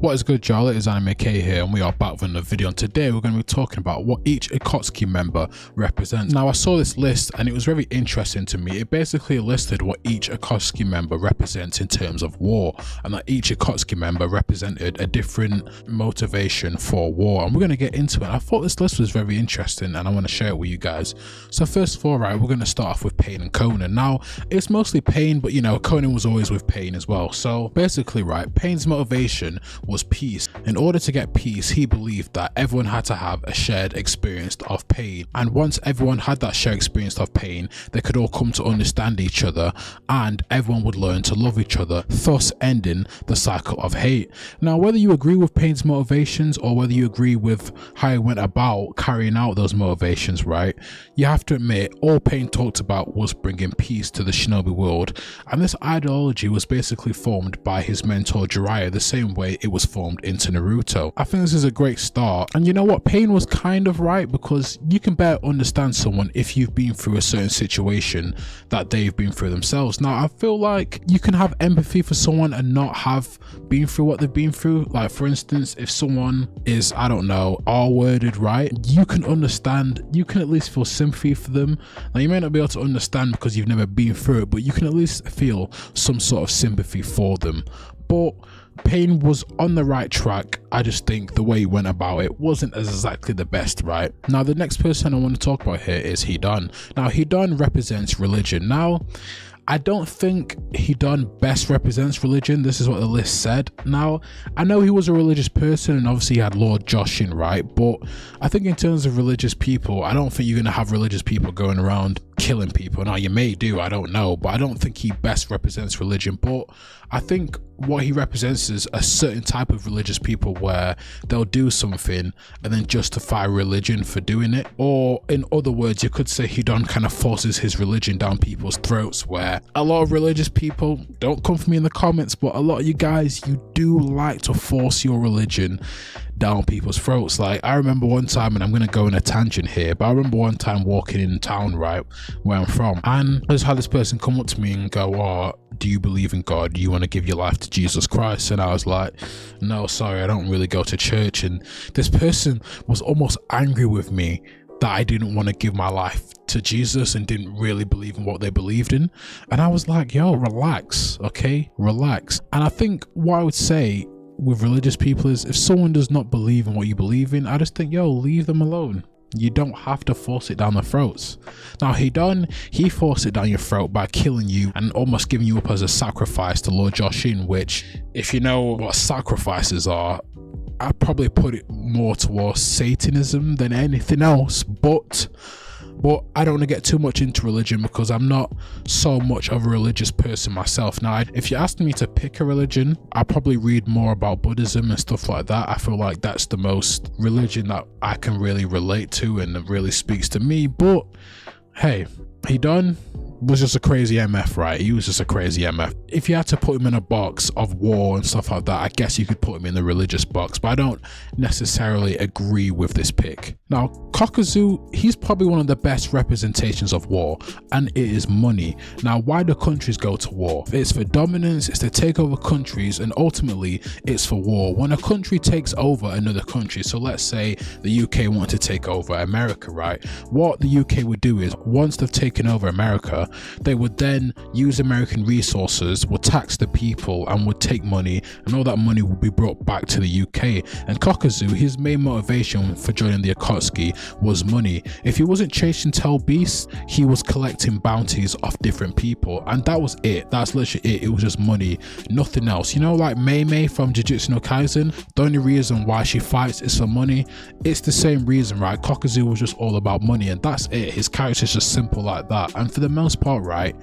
What is good, y'all? It is Anime K here, and we are back with another video. And today we're going to be talking about what each Akatsuki member represents. Now, I saw this list and it was very interesting to me. It basically listed what each Akatsuki member represents in terms of war, and that each Akatsuki member represented a different motivation for war. And we're going to get into it. I thought this list was very interesting, and I want to share it with you guys. So first of all, right, we're going to start off with Pain and Conan. Now, it's mostly Pain, but you know, Conan was always with Pain as well. So basically, right, Pain's motivation was peace. In order to get peace, he believed that everyone had to have a shared experience of pain, and once everyone had that shared experience of pain, they could all come to understand each other and everyone would learn to love each other, thus ending the cycle of hate. Now, whether you agree with Pain's motivations or whether you agree with how he went about carrying out those motivations, right, you have to admit all Pain talked about was bringing peace to the shinobi world, and this ideology was basically formed by his mentor Jiraiya the same way it was formed into Naruto. I think this is a great start, and you know what, Pain was kind of right, because you can better understand someone if you've been through a certain situation that they've been through themselves. Now, I feel like you can have empathy for someone and not have been through what they've been through. Like, for instance, if someone is, I don't know, R-worded, right, you can understand, you can at least feel sympathy for them. Now, you may not be able to understand because you've never been through it, but you can at least feel some sort of sympathy for them. But Pain was on the right track. I just think the way he went about it wasn't exactly the best, right? Now, the next person I want to talk about here is Hidan. Now, Hidan represents religion. Now, I don't think Hidan best represents religion. This is what the list said. Now, I know he was a religious person and obviously he had Lord Joshin, right? But I think in terms of religious people, I don't think you're going to have religious people going around killing people. Now, you may do, I don't know, but I don't think he best represents religion. But I think what he represents is a certain type of religious people where they'll do something and then justify religion for doing it. Or in other words, you could say Hidan kind of forces his religion down people's throats, where a lot of religious people, don't come for me in the comments, but a lot of you guys, you do like to force your religion down people's throats. Like, I remember one time, and I'm going to go in a tangent here, but I remember one time walking in town, right, where I'm from, and I just had this person come up to me and go, "Oh, do you believe in God? Do you want to give your life to Jesus Christ?" And I was like, "No, sorry, I don't really go to church." And this person was almost angry with me that I didn't want to give my life to Jesus and didn't really believe in what they believed in. And I was like, yo, relax, okay, relax. And I think what I would say with religious people is, if someone does not believe in what you believe in, I just think, yo, leave them alone. You don't have to force it down their throats. Now, he forced it down your throat by killing you and almost giving you up as a sacrifice to Lord Joshin, which, if you know what sacrifices are, I'd probably put it more towards Satanism than anything else, but I don't want to get too much into religion because I'm not so much of a religious person myself. Now, if you asked me to pick a religion, I'd probably read more about Buddhism and stuff like that. I feel like that's the most religion that I can really relate to and that really speaks to me. But hey, Hidan was just a crazy MF, right? He was just a crazy MF. If you had to put him in a box of war and stuff like that, I guess you could put him in the religious box, but I don't necessarily agree with this pick. Now, Kokuzu, he's probably one of the best representations of war, and it is money. Now, why do countries go to war? It's for dominance, it's to take over countries, and ultimately it's for war. When a country takes over another country, so let's say the UK wanted to take over America, right? What the UK would do is, once they've taken over America, they would then use American resources, would tax the people, and would take money, and all that money would be brought back to the UK. And Kokuzu, his main motivation for joining the Akatsuki was money. If he wasn't chasing tail beasts, he was collecting bounties off different people, and that was it. That's literally it. It was just money, nothing else. You know, like Mei from Jujutsu no Kaisen, the only reason why she fights is for money. It's the same reason, right? Kokuzu was just all about money, and that's it. His character's just simple like that. And for the most part, right,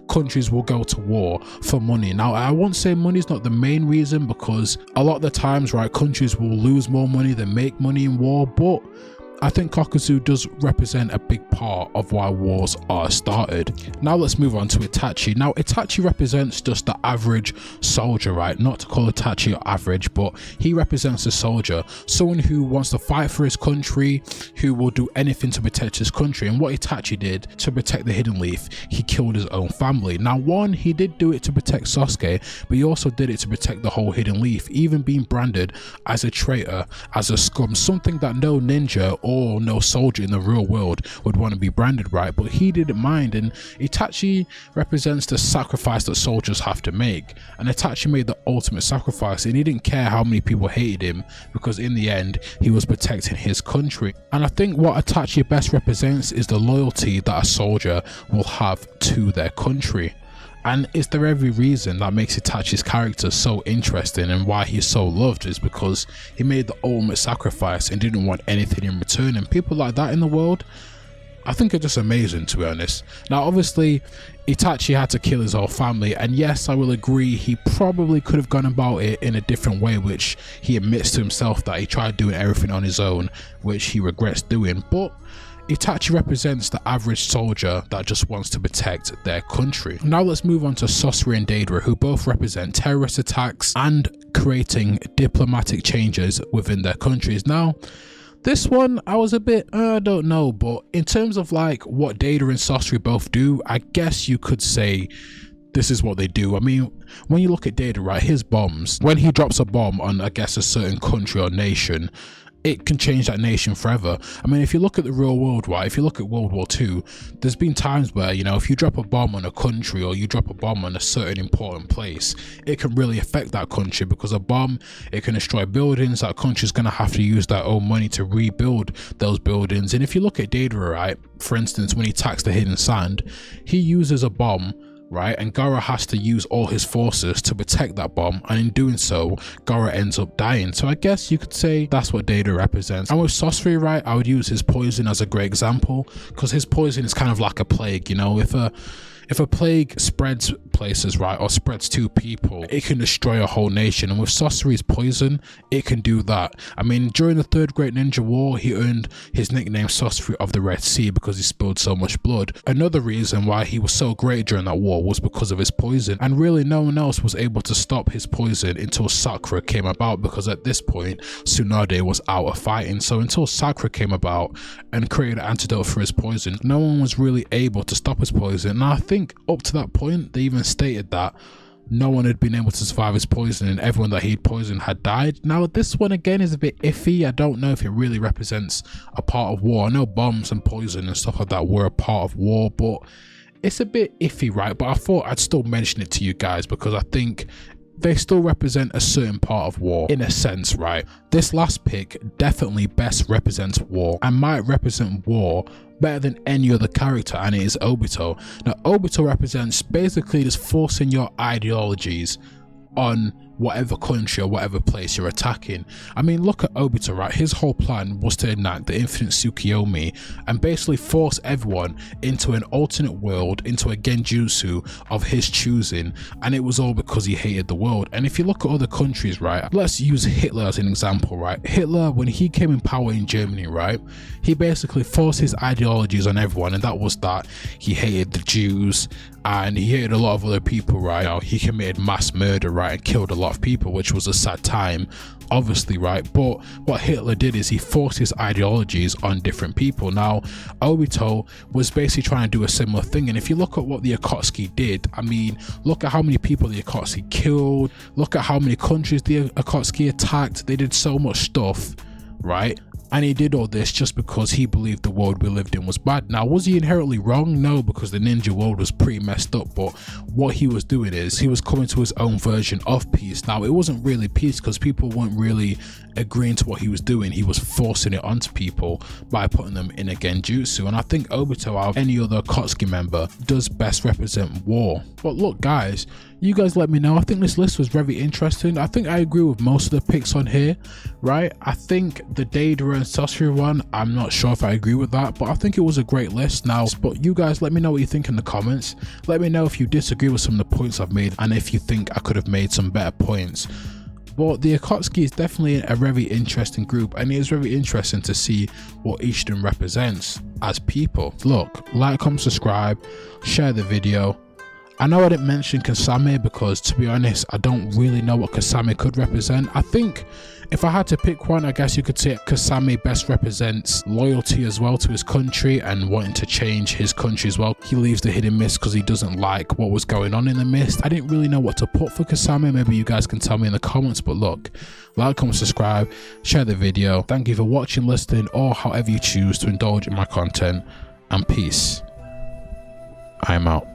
countries will go to war for money. Now, I won't say money is not the main reason, because a lot of the times, right, countries will lose more money than make money in war, but I think Kokuzu does represent a big part of why wars are started. Now let's move on to Itachi. Now Itachi represents just the average soldier, right? Not to call Itachi average, but he represents a soldier, someone who wants to fight for his country, who will do anything to protect his country. And what Itachi did to protect the Hidden Leaf, he killed his own family. Now one, he did do it to protect Sasuke, but he also did it to protect the whole Hidden Leaf, even being branded as a traitor, as a scum, something that no ninja or no soldier in the real world would want to be branded, right? But he didn't mind. And Itachi represents the sacrifice that soldiers have to make, and Itachi made the ultimate sacrifice, and he didn't care how many people hated him, because in the end he was protecting his country. And I think what Itachi best represents is the loyalty that a soldier will have to their country. And it's the very reason that makes Itachi's character so interesting, and why he's so loved is because he made the ultimate sacrifice and didn't want anything in return. And people like that in the world, I think, are just amazing, to be honest. Now obviously Itachi had to kill his whole family, and yes, I will agree, he probably could have gone about it in a different way, which he admits to himself that he tried doing everything on his own, which he regrets doing. But Itachi represents the average soldier that just wants to protect their country. Now let's move on to Sasori and Deidara, who both represent terrorist attacks and creating diplomatic changes within their countries. Now this one, I was a bit, I don't know, but in terms of like what Deidara and Sasori both do, I guess you could say this is what they do. I mean, when you look at Deidara, right, his bombs, when he drops a bomb on, I guess, a certain country or nation, it can change that nation forever. I mean, if you look at the real world, right, if you look at World War II, there's been times where, you know, if you drop a bomb on a country or you drop a bomb on a certain important place, it can really affect that country, because a bomb, it can destroy buildings. That country's going to have to use their own money to rebuild those buildings. And if you look at Deidara, right, for instance, when he attacks the Hidden Sand, he uses a bomb, right, and Gaara has to use all his forces to protect that bomb, and in doing so Gaara ends up dying. So I guess you could say that's what Deidara represents. And with Sasori, right, I would use his poison as a great example, because his poison is kind of like a plague. You know, if a plague spreads places, right, or spreads to people, it can destroy a whole nation. And with Sasori's poison, it can do that. I mean, during the Third Great Ninja War, he earned his nickname Sasori of the Red Sea because he spilled so much blood. Another reason why he was so great during that war was because of his poison, and really no one else was able to stop his poison until Sakura came about, because at this point Tsunade was out of fighting. So until Sakura came about and created an antidote for his poison, no one was really able to stop his poison. And I think up to that point they even stated that no one had been able to survive his poison, and everyone that he'd poisoned had died. Now this one again is a bit iffy. I don't know if it really represents a part of war. I know bombs and poison and stuff like that were a part of war, but it's a bit iffy, right? But I thought I'd still mention it to you guys because I think they still represent a certain part of war in a sense, right? This last pick definitely best represents war and might represent war better than any other character, and it is Obito. Now Obito represents basically just forcing your ideologies on whatever country or whatever place you're attacking. I mean, look at Obito, right? His whole plan was to enact the infinite Tsukiyomi and basically force everyone into an alternate world, into a genjutsu of his choosing, and it was all because he hated the world. And if you look at other countries, right, let's use Hitler as an example, right? Hitler, when he came in power in Germany, right, he basically forced his ideologies on everyone, and that was that he hated the Jews and he hated a lot of other people, right? He committed mass murder, right, and killed a lot of people, which was a sad time, obviously, right? But what Hitler did is he forced his ideologies on different people. Now Obito was basically trying to do a similar thing, and if you look at what the Akatsuki did, I mean, look at how many people the Akatsuki killed, look at how many countries the Akatsuki attacked. They did so much stuff, right? And he did all this just because he believed the world we lived in was bad. Now, was he inherently wrong? No, because the ninja world was pretty messed up. But what he was doing is he was coming to his own version of peace. Now, it wasn't really peace because people weren't really agreeing to what he was doing. He was forcing it onto people by putting them in a genjutsu. And I think Obito, out of any other Akatsuki member, does best represent war. But look, guys, you guys let me know. I think this list was very interesting. I think I agree with most of the picks on here, right? I think the Deidara and Sasori one, I'm not sure if I agree with that, but I think it was a great list. Now, but you guys let me know what you think in the comments. Let me know if you disagree with some of the points I've made and if you think I could have made some better points. But the Akatsuki is definitely a very interesting group, and it is very interesting to see what each of them represents as people. Look, like, comment, subscribe, share the video. I know I didn't mention Kasame because, to be honest, I don't really know what Kasame could represent. I think if I had to pick one, I guess you could say Kasame best represents loyalty as well to his country and wanting to change his country as well. He leaves the hidden mist because he doesn't like what was going on in the mist. I didn't really know what to put for Kasame. Maybe you guys can tell me in the comments, but look, like, comment, subscribe, share the video. Thank you for watching, listening, or however you choose to indulge in my content, and peace. I am out.